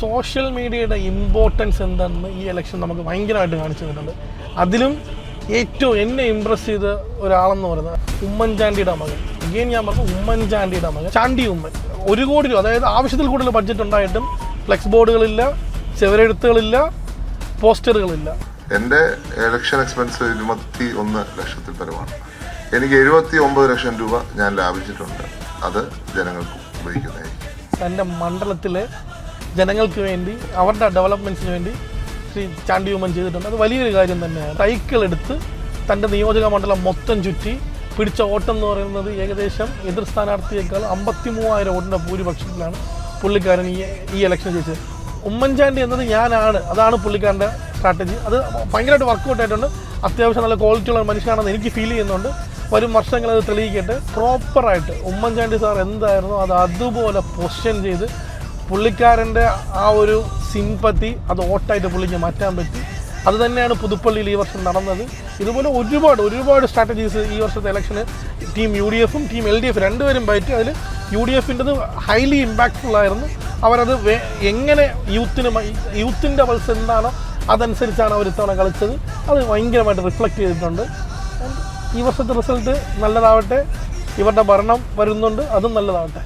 Social മീഡിയയുടെ importance എന്താണെന്ന് ഈ ഇലക്ഷൻ നമുക്ക് ഭയങ്കരമായിട്ട് കാണിച്ചു തന്നിട്ടുണ്ട്. അതിലും ഏറ്റവും എന്നെ ഇമ്പ്രസ് ചെയ്ത ഒരാളെന്ന് പറയുന്നത് ഉമ്മൻചാണ്ടിയുടെ മകൻ. അഗെയിൻ ഞാൻ പറഞ്ഞു, ഉമ്മൻചാണ്ടിയുടെ മകൻ ചാണ്ടി ഉമ്മൻ. 1 കോടി രൂപ, അതായത് ആവശ്യത്തിൽ കൂടുതൽ ബഡ്ജറ്റ് ഉണ്ടായിട്ടും ഫ്ലെക്സ് ബോർഡുകളില്ല, ചെവരെഴുത്തുകളില്ല, പോസ്റ്ററുകളില്ല. എൻ്റെ ഇലക്ഷൻ എക്സ്പെൻസ് 21 ലക്ഷത്തിൽ പരമാണ്. എനിക്ക് 79 ലക്ഷം രൂപ ഞാൻ ലാഭിച്ചിട്ടുണ്ട്. അത് ജനങ്ങൾക്ക് ഉപയോഗിക്കുന്നതായിരിക്കും. എൻ്റെ മണ്ഡലത്തിലെ ജനങ്ങൾക്ക് വേണ്ടി, അവരുടെ ഡെവലപ്മെൻറ്റ്സിന് വേണ്ടി ശ്രീ ചാണ്ടി ഉമ്മൻ ചെയ്തിട്ടുണ്ട്. അത് വലിയൊരു കാര്യം തന്നെയാണ്. സൈക്കിൾ എടുത്ത് തൻ്റെ നിയോജക മണ്ഡലം മൊത്തം ചുറ്റി പിടിച്ച ഓട്ടം എന്ന് പറയുന്നത് ഏകദേശം എതിർ സ്ഥാനാർത്ഥിയേക്കാൾ 53,000 വോട്ടിൻ്റെ ഭൂരിപക്ഷത്തിലാണ് പുള്ളിക്കാരൻ ഈ ഇലക്ഷൻ ജയിച്ചത്. ഉമ്മൻചാണ്ടി എന്നത് ഞാനാണ്, അതാണ് പുള്ളിക്കാരൻ്റെ സ്ട്രാറ്റജി. അത് ഭയങ്കരമായിട്ട് വർക്കൗട്ട് ആയിട്ടുണ്ട്. അത്യാവശ്യം നല്ല ക്വാളിറ്റിയുള്ള മനുഷ്യനാണെന്ന് എനിക്ക് ഫീൽ ചെയ്യുന്നുണ്ട്. വരും വർഷങ്ങൾ അത് തെളിയിക്കട്ടെ. പ്രോപ്പറായിട്ട് ഉമ്മൻചാണ്ടി സാർ എന്തായിരുന്നു അത് അതുപോലെ പൊസിഷൻ ചെയ്ത് പുള്ളിക്കാരൻ്റെ ആ ഒരു സിമ്പത്തി അത് വോട്ടായിട്ട് പുള്ളിക്ക് മാറ്റാൻ പറ്റി. അത് തന്നെയാണ് പുതുപ്പള്ളിയിൽ ഈ വർഷം നടന്നത്. ഇതുപോലെ ഒരുപാട് സ്ട്രാറ്റജീസ് ഈ വർഷത്തെ ഇലക്ഷന് ടീം UDFും ടീം LDF രണ്ടുപേരും പറ്റി. അതിൽ UDFിൻ്റെത് ഹൈലി ഇമ്പാക്റ്റ്ഫുൾ ആയിരുന്നു. അവരത് എങ്ങനെ യൂത്തിൻ്റെ പൾസ് എന്താണോ അതനുസരിച്ചാണ് അവർ ഇത്തവണ കളിച്ചത്. അത് ഭയങ്കരമായിട്ട് റിഫ്ലക്റ്റ് ചെയ്തിട്ടുണ്ട്. ഈ വർഷത്തെ റിസൾട്ട് നല്ലതാവട്ടെ. ഇവരുടെ ഭരണം വരുന്നുണ്ട്, അതും നല്ലതാവട്ടെ.